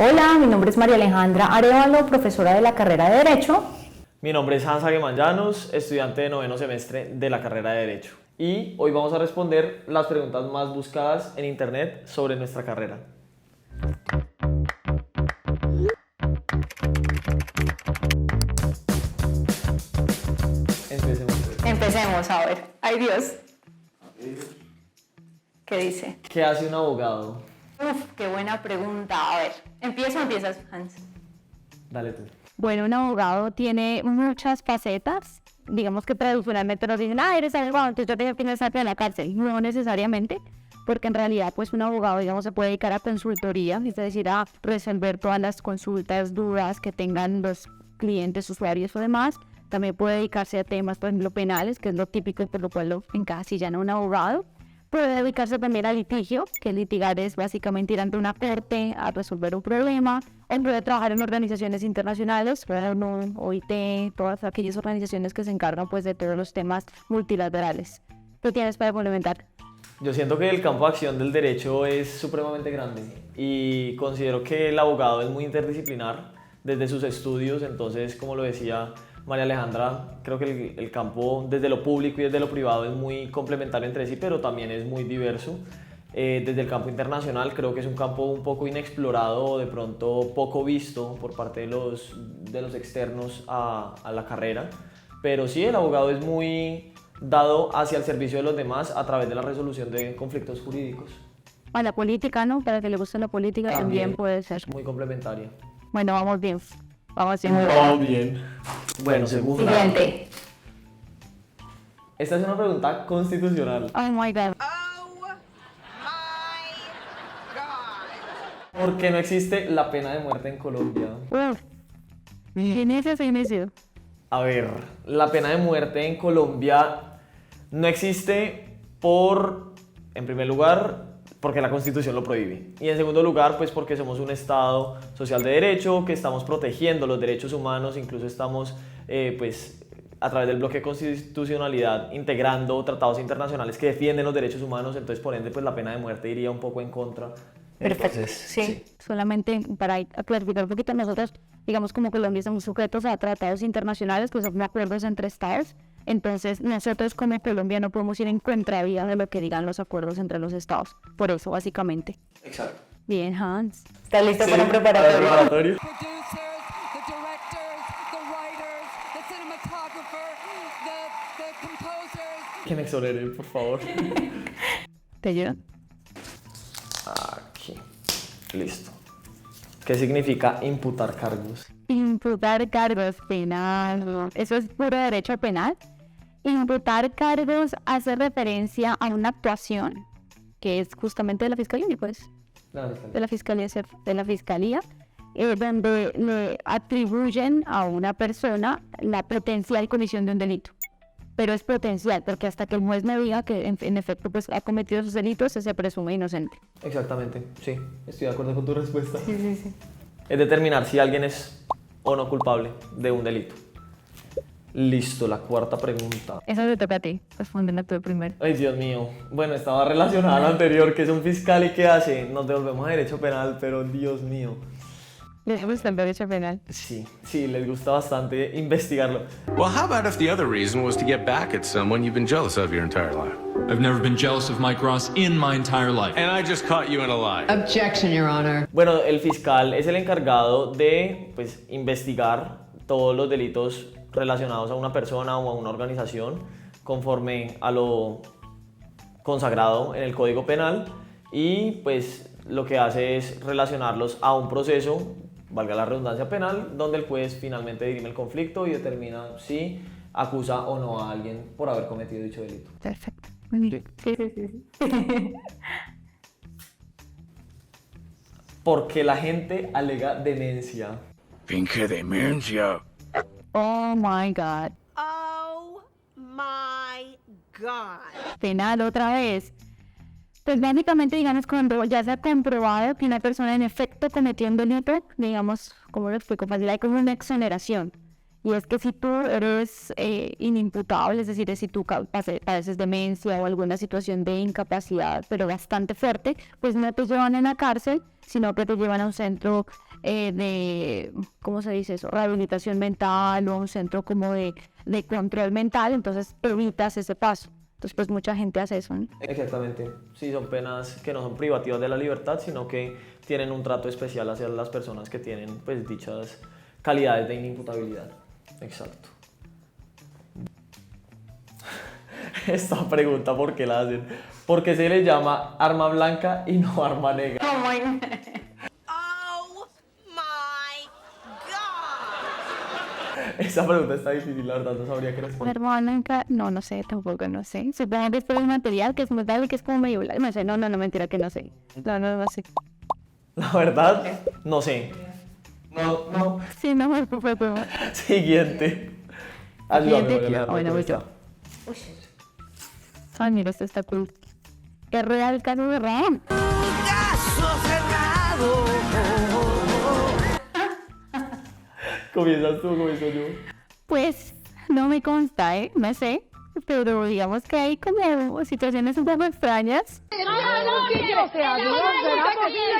Hola, mi nombre es María Alejandra Arévalo, profesora de la carrera de Derecho. Mi nombre es Hans Aguiman Llanos, estudiante de noveno semestre de la carrera de Derecho. Y hoy vamos a responder las preguntas más buscadas en internet sobre nuestra carrera. Empecemos, a ver. Ay, Dios. ¿Qué dice? ¿Qué hace un abogado? Uf, qué buena pregunta. A ver, ¿empiezo o empiezas, Hans? Dale tú. Bueno, un abogado tiene muchas facetas. Digamos que tradicionalmente nos dicen, eres abogado, entonces yo tengo que estar en la cárcel. No necesariamente, porque en realidad pues un abogado, digamos, se puede dedicar a consultoría, es decir, a resolver todas las consultas, dudas que tengan los clientes, usuarios o demás. También puede dedicarse a temas, por ejemplo, penales, que es lo típico por lo cual lo encasillan a un abogado. Puede dedicarse también al litigio, que litigar es básicamente ir ante una corte a resolver un problema. O puede trabajar en organizaciones internacionales, ONU, OIT, todas aquellas organizaciones que se encargan pues de todos los temas multilaterales. ¿Qué tienes para complementar? Yo siento que el campo de acción del derecho es supremamente grande y considero que el abogado es muy interdisciplinar desde sus estudios, entonces, como lo decía María Alejandra, creo que el campo desde lo público y desde lo privado es muy complementario entre sí, pero también es muy diverso. Desde el campo internacional creo que es un campo un poco inexplorado o de pronto poco visto por parte de los externos a la carrera, pero sí, el abogado es muy dado hacia el servicio de los demás a través de la resolución de conflictos jurídicos. A la política, ¿no? Para que le guste la política también puede ser. Muy complementaria. Bueno, vamos bien. Vamos bien. Vamos bien. Bueno, segunda. Siguiente. Esta es una pregunta constitucional. Oh my God. ¿Por qué no existe la pena de muerte en Colombia? Inicio. A ver, la pena de muerte en Colombia no existe en primer lugar, porque la Constitución lo prohíbe. Y en segundo lugar, pues porque somos un Estado social de derecho, que estamos protegiendo los derechos humanos, incluso estamos, pues, a través del bloque de constitucionalidad, integrando tratados internacionales que defienden los derechos humanos, entonces, por ende, pues la pena de muerte iría un poco en contra. Perfecto, Entonces, sí. Solamente para clarificar un poquito, nosotros, digamos, como Colombia estamos sujetos a tratados internacionales, pues son acuerdos entre estados. Entonces, nosotros como Colombia no podemos ir en contravía de lo que digan los acuerdos entre los estados. Por eso, básicamente. exacto. Bien, Hans. ¿Estás listo para un Para el preparatorio? preparatorio. Producers, the directors, the writers, the cinematographer, the composers. Que me exonere, por favor. ¿Te ayudo? Aquí. Listo. ¿Qué significa imputar cargos? Imputar cargos penal. Eso es puro derecho penal. Imputar cargos hace referencia a una actuación que es justamente de la fiscalía, pues. De la fiscalía, donde le atribuyen a una persona la potencial comisión de un delito. Pero es potencial, porque hasta que el juez me diga que en efecto pues, ha cometido esos delitos, se presume inocente. Exactamente, sí. Estoy de acuerdo con tu respuesta. Sí. Es determinar si alguien es o no culpable de un delito. Listo, la cuarta pregunta. Eso te toca a ti, respondiendo tú primero. Ay, Dios mío. Bueno, estaba relacionada a la anterior, que es un fiscal y ¿qué hace? Nos devolvemos a derecho penal, pero Dios mío. ¿Les gusta el derecho penal? Sí, les gusta bastante investigarlo. Well, how about if the other reason was to get back at someone you've been jealous of your entire life? I've never been jealous of Mike Ross in my entire life. And I just caught you in a lie. Objection, Your Honor. Bueno, el fiscal es el encargado de, pues, investigar todos los delitos relacionados a una persona o a una organización conforme a lo consagrado en el Código Penal y pues lo que hace es relacionarlos a un proceso, valga la redundancia, penal, donde el juez finalmente dirime el conflicto y determina si acusa o no a alguien por haber cometido dicho delito. Perfecto. Muy bien. Sí. Porque la gente alega demencia. Pinche demencia. Oh my God. Oh my God. Penal otra vez. Pues básicamente, digamos, cuando ya se ha comprobado que una persona en efecto cometió un delito, digamos, como lo explico fácil, hay como una exoneración. Y es que si tú eres inimputable, es decir, si tú padeces demencia o alguna situación de incapacidad, pero bastante fuerte, pues no te llevan en la cárcel, sino que te llevan a un centro ¿cómo se dice eso? Rehabilitación mental o un centro como de control mental, entonces evitas ese paso. Entonces, pues mucha gente hace eso, ¿no? Exactamente. Sí, son penas que no son privativas de la libertad, sino que tienen un trato especial hacia las personas que tienen pues dichas calidades de inimputabilidad. Exacto. Esta pregunta, ¿por qué la hacen? ¿Por qué se le llama arma blanca y no arma negra? Oh my God! Esa pregunta está difícil, la verdad, no sabría qué responder. Blanca, no sé, tampoco, no sé. Supongo que es por el material que es metal, que es como medio blanco. No sé, no, mentira que no sé. No sé. La verdad, no sé. No. Sí, no me preocupo. Siguiente. Ayúdame, María Alejandra, Bueno, con voy esta. yo. Ay, mira, esto está cool. Es real, caso de real. ¿Comienzas tú o comienzo yo? Pues no me consta, no sé. Pero digamos que hay como situaciones un poco extrañas.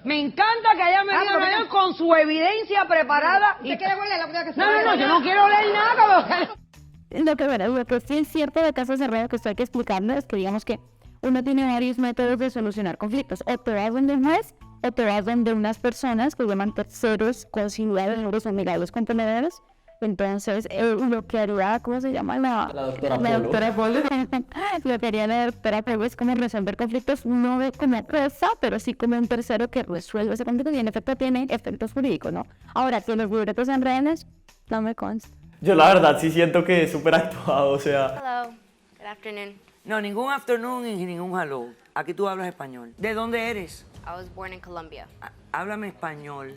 Me encanta que haya venido Mayor con su evidencia preparada. ¿Usted quiere oler la comida que se No, yo no quiero oler nada. Lo que sí es cierto de casos de real que esto hay que explicarlo es que digamos que uno tiene varios métodos de solucionar conflictos. O te hablan de un juez, o te hablan de unas personas que llaman terceros, consigliados, amigables, contenedores. Entonces, lo que haría, ¿cómo se llama? La doctora Polo. Lo que haría la doctora Polo es como resolver conflictos, no como jueza, pero sí como un tercero que resuelve ese conflicto y en efecto tiene efectos jurídicos, ¿no? Ahora, si los libretos en rehenes, no me consta. Yo la verdad sí siento que es súper actuado, o sea... Hello. Good afternoon. No, ningún afternoon y ningún hello. Aquí tú hablas español. ¿De dónde eres? I was born in Colombia. Háblame español.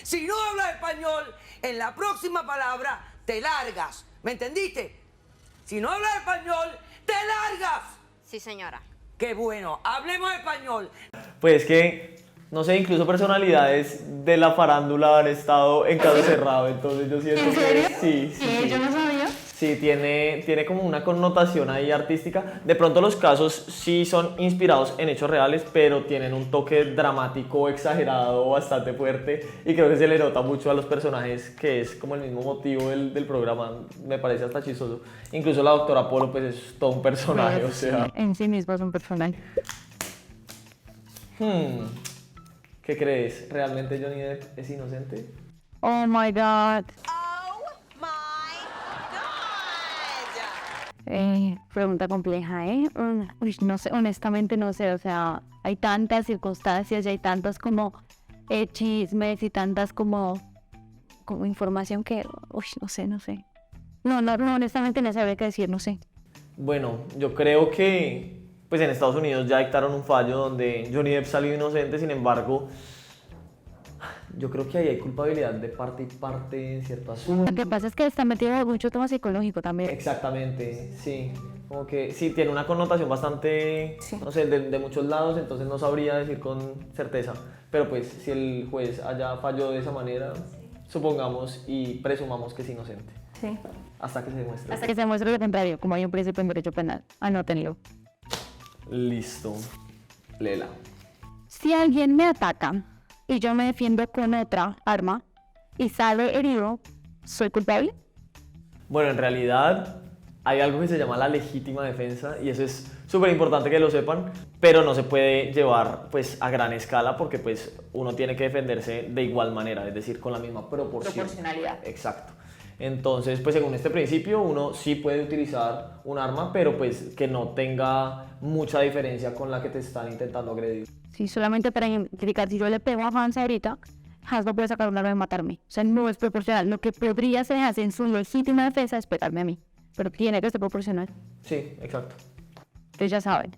Si no hablas español, en la próxima palabra te largas. ¿Me entendiste? Si no hablas español, te largas. Sí, señora. Qué bueno, hablemos español. Pues que, no sé, incluso personalidades de la farándula han estado en caso cerrado, entonces yo siento que sí. Yo no sabía. Sí, tiene como una connotación ahí artística. De pronto los casos sí son inspirados en hechos reales, pero tienen un toque dramático, exagerado, bastante fuerte. Y creo que se le nota mucho a los personajes, que es como el mismo motivo del programa. Me parece hasta chistoso. Incluso la doctora Polo, pues es todo un personaje, o sea... En sí mismo es un personaje. ¿Qué crees? ¿Realmente Johnny Depp es inocente? Oh my God. Pregunta compleja, no sé, honestamente no sé, o sea, hay tantas circunstancias y hay tantos como chismes y tantas como información que, no sé. No, honestamente no sabría qué decir, no sé. Bueno, yo creo que pues en Estados Unidos ya dictaron un fallo donde Johnny Depp salió inocente, sin embargo, yo creo que ahí hay culpabilidad de parte y parte en cierto asunto. Lo que pasa es que está metido en mucho tema psicológico también. Exactamente, sí. Como que sí, tiene una connotación bastante, no sé, de muchos lados, entonces no sabría decir con certeza. Pero pues si el juez haya fallado de esa manera, supongamos y presumamos que es inocente. Sí. Hasta que se demuestre. Hasta que se muestre lo contrario, como hay un principio en derecho penal. Anótenlo. Listo. Lela. Si alguien me ataca y yo me defiendo con otra arma y sale herido, ¿soy culpable? Bueno, en realidad hay algo que se llama la legítima defensa y eso es súper importante que lo sepan, pero no se puede llevar pues a gran escala porque pues uno tiene que defenderse de igual manera, es decir, con la misma Proporcionalidad. Exacto. Entonces, pues según este principio, uno sí puede utilizar un arma, pero pues que no tenga mucha diferencia con la que te están intentando agredir. Sí, solamente para indicar, si yo le pego a Hans ahorita, Hans no puede sacar un arma y matarme. O sea, no es proporcional. Lo que podría hacer Hans en su legítima defensa es pegarme a mí. Pero tiene que ser proporcional. Sí, exacto. Ustedes ya saben.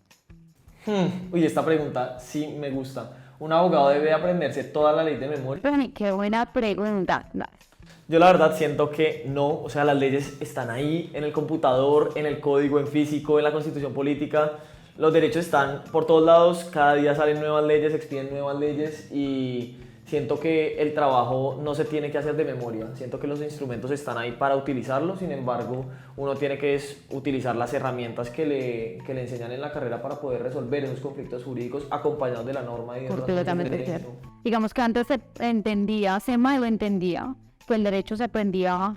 Uy, esta pregunta sí me gusta. ¿Un abogado debe aprenderse toda la ley de memoria? Pero qué buena pregunta. No. Yo la verdad siento que no, o sea, las leyes están ahí en el computador, en el código, en físico, en la constitución política. Los derechos están por todos lados, cada día salen nuevas leyes, expiden nuevas leyes y siento que el trabajo no se tiene que hacer de memoria, siento que los instrumentos están ahí para utilizarlos, sin embargo, uno tiene que utilizar las herramientas que le enseñan en la carrera para poder resolver esos conflictos jurídicos acompañados de la norma y de las Completamente normas de cierto. derecho. Digamos que antes se entendía, se mal entendía, que el derecho se aprendía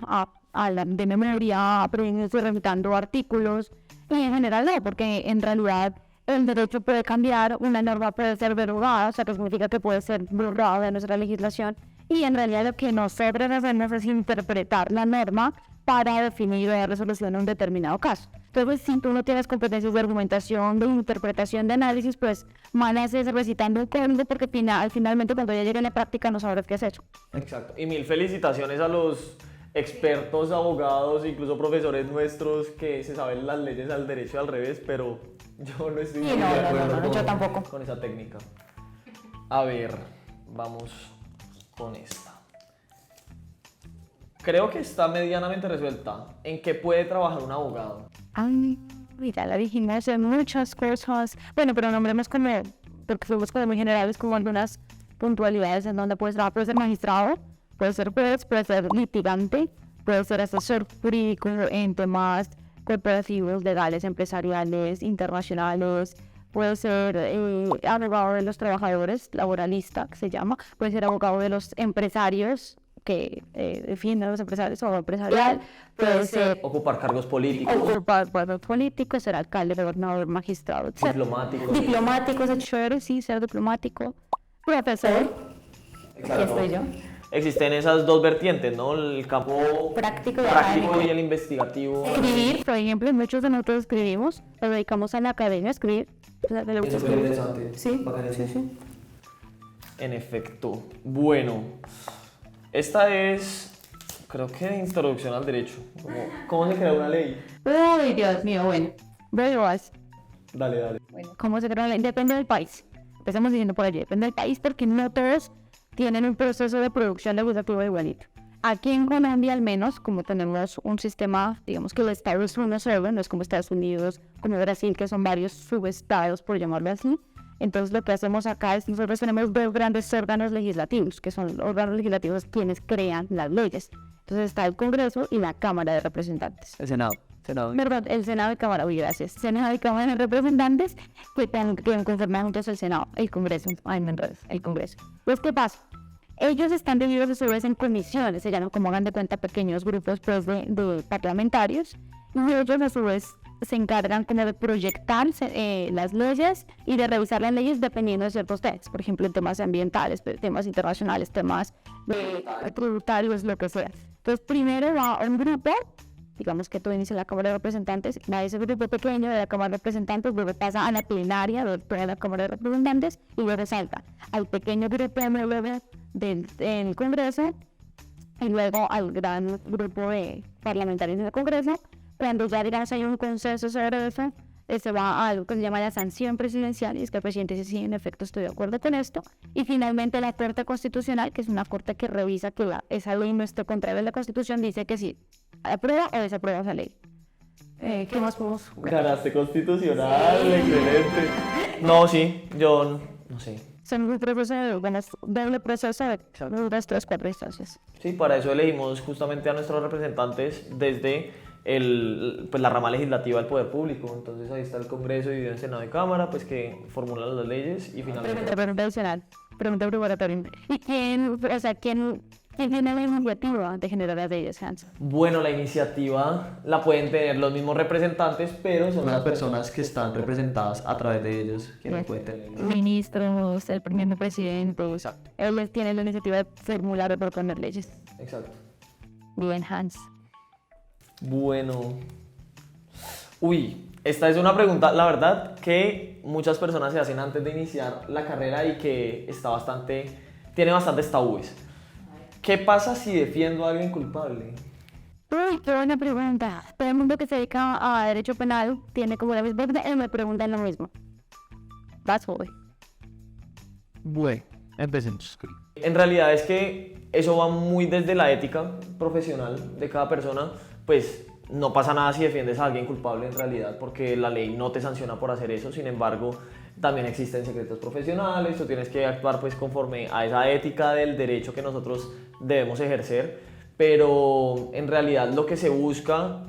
de memoria, aprendiendo recitando artículos, y en general no, porque en realidad el derecho puede cambiar, una norma puede ser derogada, o sea, que significa que puede ser borrada de nuestra legislación, y en realidad lo que nosotros hacemos es interpretar la norma para definir la resolución de un determinado caso. Entonces, si tú no tienes competencias de argumentación, de interpretación, de análisis, pues maneces recitando el código porque finalmente cuando ya llegue a la práctica no sabrás qué has hecho. Exacto. Y mil felicitaciones a los expertos, abogados, incluso profesores nuestros que se saben las leyes al derecho y al revés, pero yo no estoy Sí, muy no, de no, acuerdo no, yo tampoco. con esa técnica. A ver, vamos con esta. Creo que está medianamente resuelta. ¿En qué puede trabajar un abogado? Ay, mira, la dijimos en muchas cosas. Bueno, pero nombremos como, porque fuimos como muy generales, como algunas puntualidades en donde puedes trabajar. Puede ser magistrado, puede ser juez, puede ser litigante, puede ser asesor jurídico en temas corporativos, legales, empresariales, internacionales. Puede ser abogado de los trabajadores, laboralista, que se llama. Puede ser abogado de los empresarios, que defiende a los empresarios o empresarial. Puede ser Ocupar cargos políticos, ocupar político, ser alcalde, gobernador, magistrado, etc. diplomáticos. Diplomático, ser chévere, sí, ser diplomático. Profesor, Aquí estoy yo. Existen esas dos vertientes, ¿no? El campo Práctico y práctico académico. y el investigativo. escribir, por ejemplo, muchos de nosotros escribimos, nos dedicamos a la academia a escribir. O sea, ¿te gusta escribir? Sí, sí, sí. En efecto. Bueno, esta es, creo que introducción al derecho. ¿Cómo se crea una ley? Uy, Dios mío, bueno. Very wise. Dale, dale. ¿Cómo se crea la ley? Depende del país. Empezamos diciendo por allí, depende del país porque no todos tienen un proceso de producción legislativo igualito. Aquí en Colombia al menos, como tenemos un sistema, digamos que el Estado es uno solo, no es como Estados Unidos, como Brasil, que son varios subestados, por llamarlo así. Entonces lo que hacemos acá es nosotros tenemos dos grandes órganos legislativos, que son los órganos legislativos quienes crean las leyes. Entonces está el Congreso y la Cámara de Representantes. El Senado. Perdón, el Senado y Cámara, uy, gracias. Senado y Cámara de Representantes que conforman juntos el Senado, el Congreso, el Congreso. Pues, ¿qué pasa? Ellos están divididos a su vez en comisiones, se llaman, como hagan de cuenta, pequeños grupos pues, de parlamentarios, y ellos a su vez se encargan como de proyectar las leyes y de revisar las leyes dependiendo de ciertos temas, por ejemplo, en temas ambientales, temas internacionales, temas tributarios, lo que sea. Entonces, primero va un grupo, digamos que todo inicia en la Cámara de Representantes, va ese grupo pequeño de la Cámara de Representantes, luego pasa a la plenaria de la Cámara de Representantes y luego salta al pequeño grupo del Congreso y luego al gran grupo de parlamentarios del Congreso. Cuando ya digamos hay un consenso sobre eso, se va a algo que se llama la sanción presidencial y es que el presidente dice sí, en efecto estoy de acuerdo con esto. Y finalmente la Corte Constitucional, que es una corte que revisa que esa ley no esté contraria a la Constitución, dice que sí, aprueba o desaprueba esa ley. ¿Qué más podemos? Ganaste constitucional, excelente. No, sí, yo no sé. Son un proceso doble proceso de las 3-4 instancias. Sí, para eso elegimos justamente a nuestros representantes desde pues la rama legislativa del poder público. Entonces ahí está el Congreso dividido en Senado y Cámara, pues que formulan las leyes y finalmente... Pregunta adicional, pregunta preparatoria. ¿Y quién tiene la iniciativa de generar las leyes, Hans? Bueno, la iniciativa la pueden tener los mismos representantes, pero son Las las personas que están representadas a través de ellos que no pueden tener. Ministros, el primer presidente. Exacto. Él tiene la iniciativa de formular o proponer leyes. Exacto. Bien, Hans. Bueno. Uy, esta es una pregunta, la verdad, que muchas personas se hacen antes de iniciar la carrera y que tiene bastantes tabúes. ¿Qué pasa si defiendo a alguien culpable? Uy, qué buena pregunta. Todo el mundo que se dedica a derecho penal tiene como la misma pregunta y me preguntan lo mismo. Vas, joven. Bueno, empecemos. En realidad es que eso va muy desde la ética profesional de cada persona, pues no pasa nada si defiendes a alguien culpable en realidad, porque la ley no te sanciona por hacer eso. Sin embargo, también existen secretos profesionales, tú tienes que actuar pues conforme a esa ética del derecho que nosotros debemos ejercer, pero en realidad lo que se busca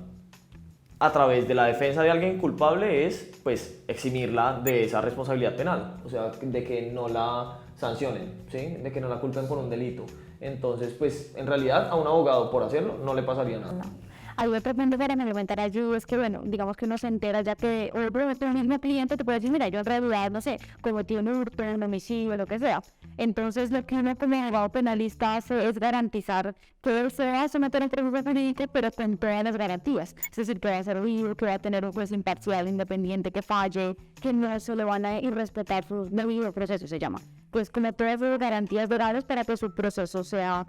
a través de la defensa de alguien culpable es pues eximirla de esa responsabilidad penal, o sea, de que no la sancionen, ¿sí? De que no la culpen por un delito. Entonces, pues en realidad a un abogado por hacerlo no le pasaría nada. Algo que pretendo ver en elemental ayuda es que, bueno, digamos que uno se entera ya que, o el mismo cliente te puede decir, mira, yo en realidad, no sé, cometí un hurto, un homicidio, lo que sea. Entonces, lo que uno como abogado penalista hace es garantizar que él se va a someter al proceso pendiente, pero con todas las garantías. Es decir, que va a ser libre, que va a tener un juez imparcial, independiente, que falle, que no se le van a irrespetar su debido proceso, se llama. Pues como todas esas garantías legales para que su proceso sea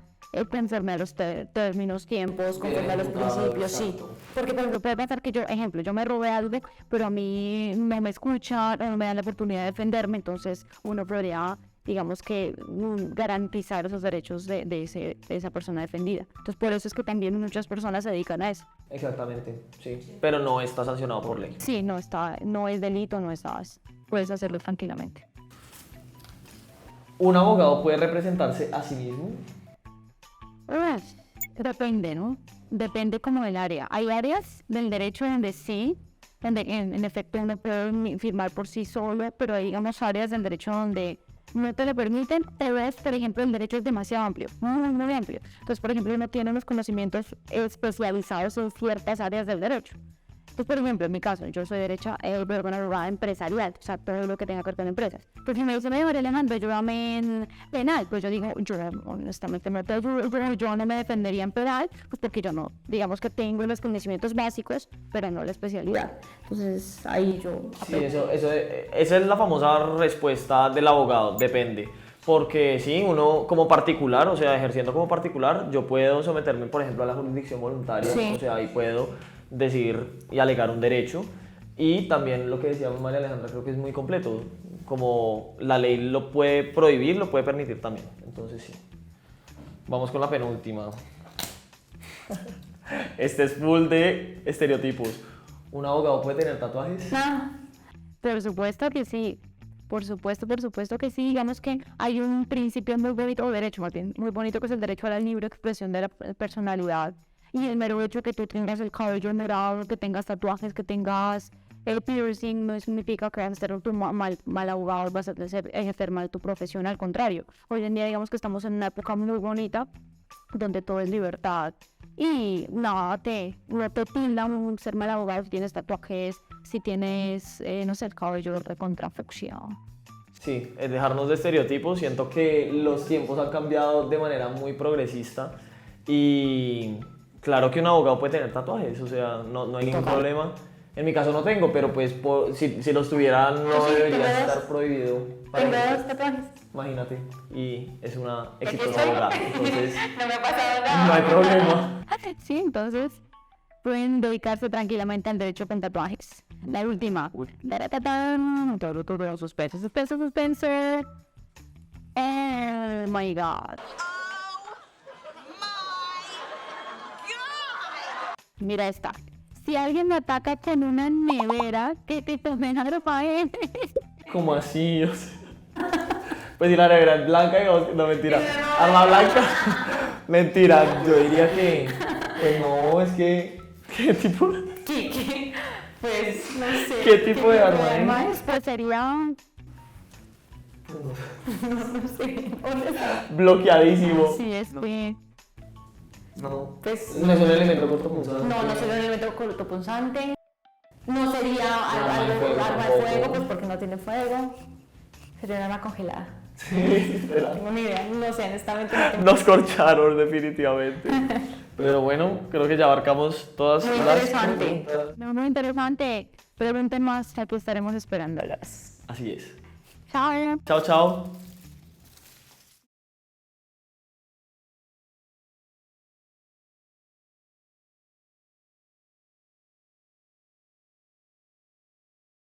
conforme a los términos, tiempos, conforme a los principios, sí. Porque, por ejemplo, puede pensar que yo me robé algo, pero a mí no me escuchan, no me dan la oportunidad de defenderme, entonces uno podría, digamos que, garantizar esos derechos de esa persona defendida. Entonces, por eso es que también muchas personas se dedican a eso. Exactamente, sí, pero no está sancionado por ley. Sí, no es delito, puedes hacerlo tranquilamente. ¿Un abogado puede representarse a sí mismo? Pues, depende, ¿no? Depende como del área. Hay áreas del derecho donde sí, donde en efecto uno puede firmar por sí solo, pero hay, digamos, áreas del derecho donde no te lo permiten, pero por ejemplo, el derecho es demasiado amplio, muy amplio. Entonces, por ejemplo, uno tiene unos conocimientos especializados en ciertas áreas del derecho. Pues, por ejemplo, en mi caso, yo soy pero una abogada empresarial, o sea, todo lo que tenga que ver con empresas. Pues si me dice, María Alejandra, yo amé en penal, pues yo digo, yo honestamente yo no me defendería en penal, pues porque yo no, digamos que tengo los conocimientos básicos, pero no la especialidad. Entonces, ahí yo... Sí, esa es la famosa respuesta del abogado, depende. Porque sí, uno como particular, o sea, ejerciendo como particular, yo puedo someterme, por ejemplo, a la jurisdicción voluntaria, Sí. O sea, ahí puedo decir y alegar un derecho. Y también lo que decíamos María Alejandra, creo que es muy completo, como la ley lo puede prohibir, lo puede permitir también. Entonces sí. Vamos con la penúltima. Este es full de estereotipos. ¿Un abogado puede tener tatuajes? Por supuesto que sí. Por supuesto que sí. Digamos que hay un principio muy bonito, o derecho más bien, muy bonito, que es el derecho a la libre expresión de la personalidad. Y el mero hecho de que tú tengas el cabello enmerado, que tengas tatuajes, que tengas el piercing, no significa que vas a ser un mal abogado, vas a ejercer mal tu profesión. Al contrario, hoy en día digamos que estamos en una época muy bonita, donde todo es libertad. Y no te tildan ser mal abogado si tienes tatuajes, si tienes, no sé, el cabello recontrafección. Sí, es dejarnos de estereotipos. Siento que los tiempos han cambiado de manera muy progresista y claro que un abogado puede tener tatuajes, o sea, no hay ningún problema. En mi caso no tengo, pero pues si los tuviera no debería estar prohibido. ¿Tengo tatuajes? Imagínate, y es una exitosa abogada, entonces No me ha pasado nada. no hay problema. Sí, entonces pueden dedicarse tranquilamente al derecho con tatuajes. La última. Todo suspense. Oh my God. Mira esta. Si alguien me ataca con una nevera, ¿qué tipo de arma es? ¿Cómo así? O sea, pues si la nevera es blanca, digamos, no, mentira. Arma blanca. Mentira, yo diría que, pues no, es que, ¿qué tipo? Pues no sé. ¿Qué tipo de arma es? Pues sería... Bloqueadísimo. Sí, es que... No, Pues... no es un elemento cortopunzante. No sería un elemento cortopunzante. No sería Arma de fuego arma de tampoco. fuego, pues porque no tiene fuego. Sería un arma congelada. Sí, espera. No tengo ni idea, no sé, honestamente no tengo. Nos corcharon definitivamente. Pero bueno, creo que ya abarcamos todas Muy las interesante. preguntas. No, muy interesante. Pregunten más, aquí estaremos esperándolas. Así es. Chao. Chao, chao.